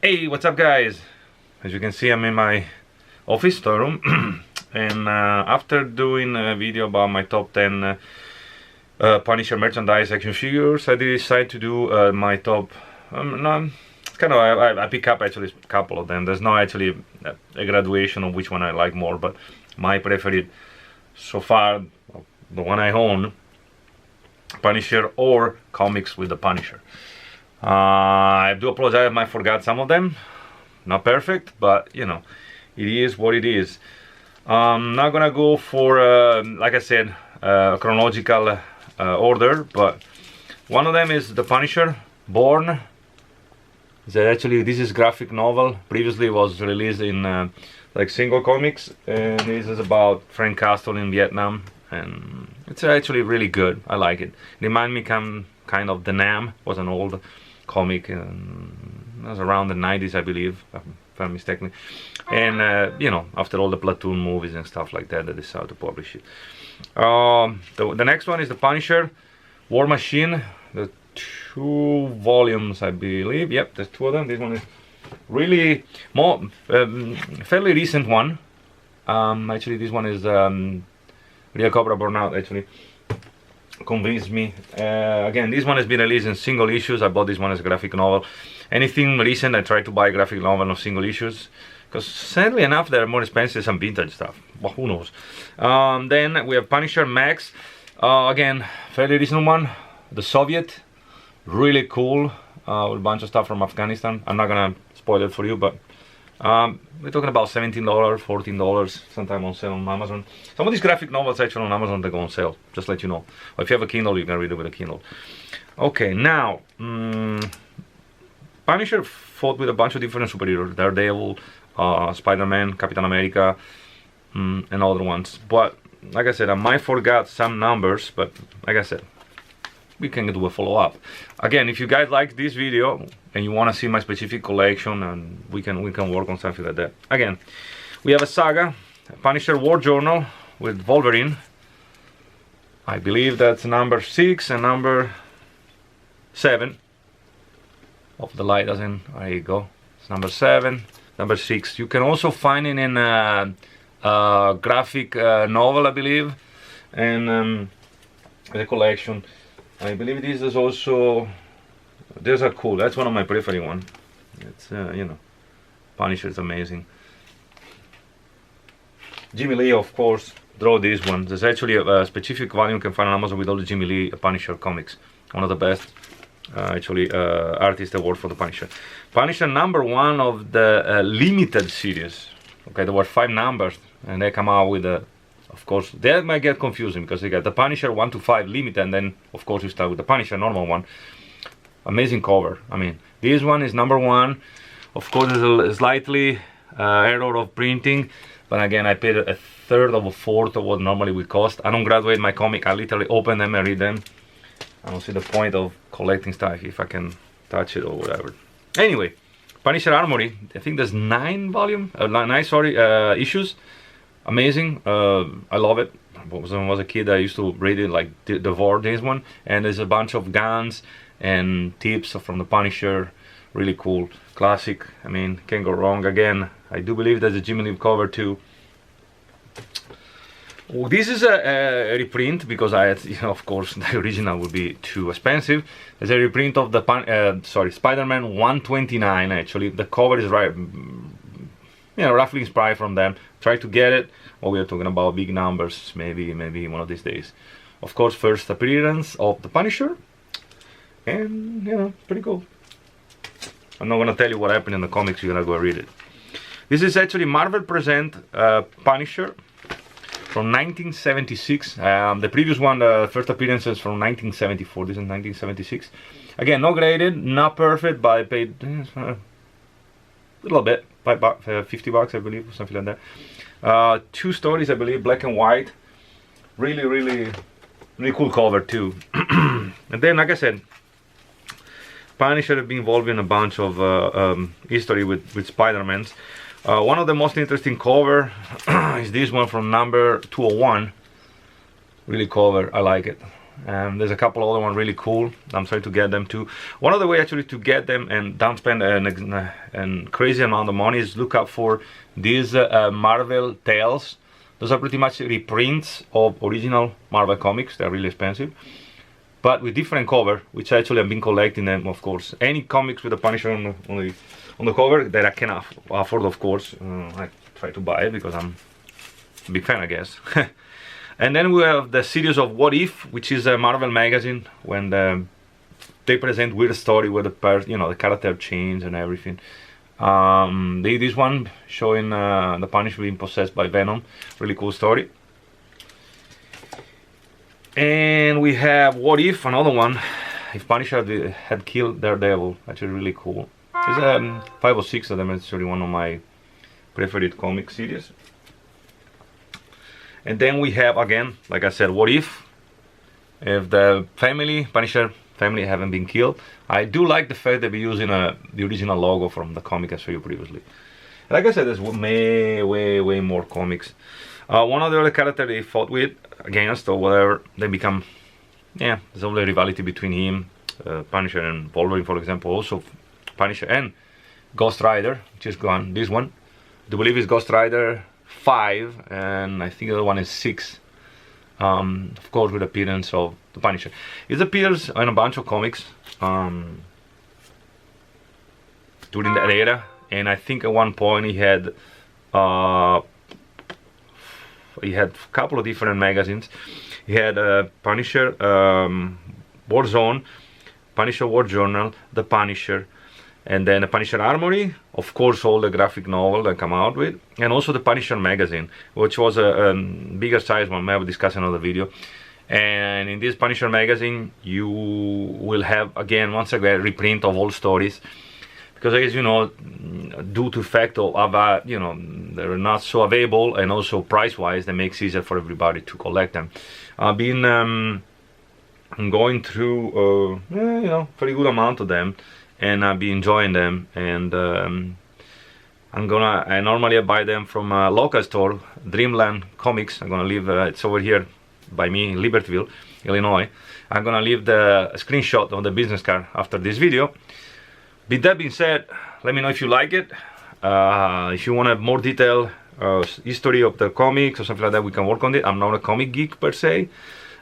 Hey, what's up guys? As you can see, I'm in my office storeroom and after doing a video about my top 10 Punisher merchandise action figures, I decided to do my top, no, kind of, I pick up actually a couple of them. There's not actually a graduation of which one I like more, but my preferred so far, the one I own, Punisher or comics with the Punisher. I do apologize if I forgot some of them. Not perfect, but you know, it is what it is. I'm not gonna go for, like I said, chronological order, but one of them is the Punisher Born. Actually, this is graphic novel. Previously, it was released in like single comics, and this is about Frank Castle in Vietnam, and it's actually really good. I like it. Remind me kind of The Nam was an old comic, and it was around the 90s, I believe, if I'm mistaken. And you know, after all the Platoon movies and stuff like that, they decided to publish it. The next one is the Punisher War Machine. The 2 volumes, I believe. Yep, there's 2 of them. This one is really more fairly recent one. Actually, this one is Real Cobra Burnout. Actually, convinced me. Again, this one has been released in single issues. I bought this one as a graphic novel. Anything recent, I try to buy a graphic novel of single issues, because sadly enough, they're more expensive than vintage stuff. But who knows? Then we have Punisher Max. Again, fairly recent one. The Soviet, really cool, with a bunch of stuff from Afghanistan. I'm not gonna spoil it for you, but we're talking about $17, $14, sometime on sale on Amazon. Some of these graphic novels actually on Amazon, they go on sale, just let you know. Or if you have a Kindle, you can read it with a Kindle. Okay, now, Punisher fought with a bunch of different superheroes. Daredevil, Spider-Man, Captain America, and other ones. But, like I said, I might forgot some numbers, but like I said, we can do a follow-up. Again, if you guys like this video and you want to see my specific collection, and we can work on something like that. Again, we have a saga, Punisher War Journal with Wolverine. I believe that's number 6 and number 7. Of the light doesn't. There you go. It's number 7, number 6. You can also find it in a graphic novel, I believe, and the collection. I believe this is also. These are cool. That's one of my preferred one. It's you know, Punisher is amazing. Jimmy Lee, of course, draw this one. There's actually a specific volume you can find on Amazon with all the Jimmy Lee Punisher comics. One of the best, actually, artist award for the Punisher. Punisher number 1 of the limited series. Okay, there were 5 numbers, and they come out with a. Of course, that might get confusing because you got the Punisher 1 to 5 limited, and then of course you start with the Punisher normal one. Amazing cover. I mean, this one is number 1. Of course, there's a slightly error of printing, but again, I paid a third of a fourth of what normally would cost. I don't graduate my comic. I literally open them and read them. I don't see the point of collecting stuff if I can touch it or whatever. Anyway, Punisher Armory. I think there's 9 issues. Amazing. I love it. When I was a kid, I used to read it, like devour this one. And there's a bunch of guns and tips from the Punisher. Really cool, classic. I mean, can't go wrong. Again, I do believe there's a Jimmy Lee cover too. Well, this is a reprint because of course, the original would be too expensive. There's a reprint of the Spider-Man 129. Actually, the cover is right. You know, roughly inspired from them. Try to get it. Or we are talking about big numbers, maybe one of these days. Of course, first appearance of the Punisher, and you know, pretty cool. I'm not gonna tell you what happened in the comics. You're gonna go read it. This is actually Marvel present Punisher from 1976. The previous one, the first appearance is from 1974. This is 1976. Again, not graded, not perfect, but I paid a little bit. $50, I believe, something like that. 2 stories, I believe, black and white. Really cool cover too. And then, like I said, Punisher has been involved in a bunch of history with Spider-Mans. One of the most interesting cover is this one from number 201. Really cover, I like it. There's a couple other ones really cool. I'm trying to get them too. One of the way actually to get them and don't spend a crazy amount of money is look up for these Marvel Tales. Those are pretty much reprints of original Marvel comics. They're really expensive, but with different cover, which actually I've been collecting them, of course. Any comics with the Punisher on the cover that I can afford, of course, I try to buy it because I'm a big fan, I guess. And then we have the series of What If, which is a Marvel magazine when they present weird story where the character change and everything. This one showing the Punisher being possessed by Venom, really cool story. And we have What If, another one, if Punisher had killed Daredevil, actually really cool. There's 5 or 6 of them. It's really one of my preferred comic series. And then we have, again, like I said, What If the Punisher family haven't been killed. I do like the fact that we're using the original logo from the comic I showed you previously. Like I said, there's way more comics. One of the other characters they fought against or whatever, they become, yeah, there's only a rivalry between him, Punisher and Wolverine, for example. Also Punisher and Ghost Rider, which is gone. This one, I do believe it's Ghost Rider 5, and I think the other one is 6. Of course, with the appearance of the Punisher. It appears in a bunch of comics during that era, and I think at one point he had a couple of different magazines. He had Punisher Warzone, Punisher War Journal, The Punisher, and then the Punisher Armory, of course, all the graphic novel that come out with, and also the Punisher magazine, which was a bigger size one. Maybe we'll discuss another video. And in this Punisher magazine, you will have once again reprint of all stories, because as you know, due to fact of they're not so available, and also price-wise, that makes it easier for everybody to collect them. I've been going through pretty good amount of them, and I'll be enjoying them. And I normally buy them from a local store, Dreamland Comics. I'm gonna leave it's over here by me in Libertyville, Illinois. I'm gonna leave the screenshot of the business card after this video. With that being said, let me know if you like it. If you want a more detailed history of the comics or something like that, we can work on it. I'm not a comic geek per se.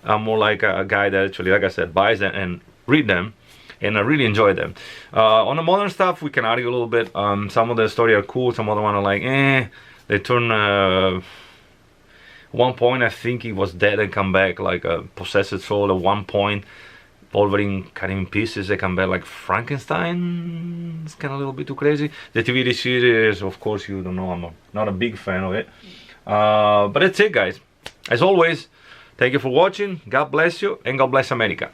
I'm more like a guy that actually, like I said, buys them and read them, and I really enjoy them. On the modern stuff, we can argue a little bit. Some of the stories are cool, some other ones are like, They turn, one point I think he was dead and come back like a possessed soul. At one point, Wolverine cut him in pieces, they come back like Frankenstein. It's kind of a little bit too crazy. The TV series, of course, you don't know, I'm not a big fan of it. But that's it, guys. As always, thank you for watching, God bless you, and God bless America.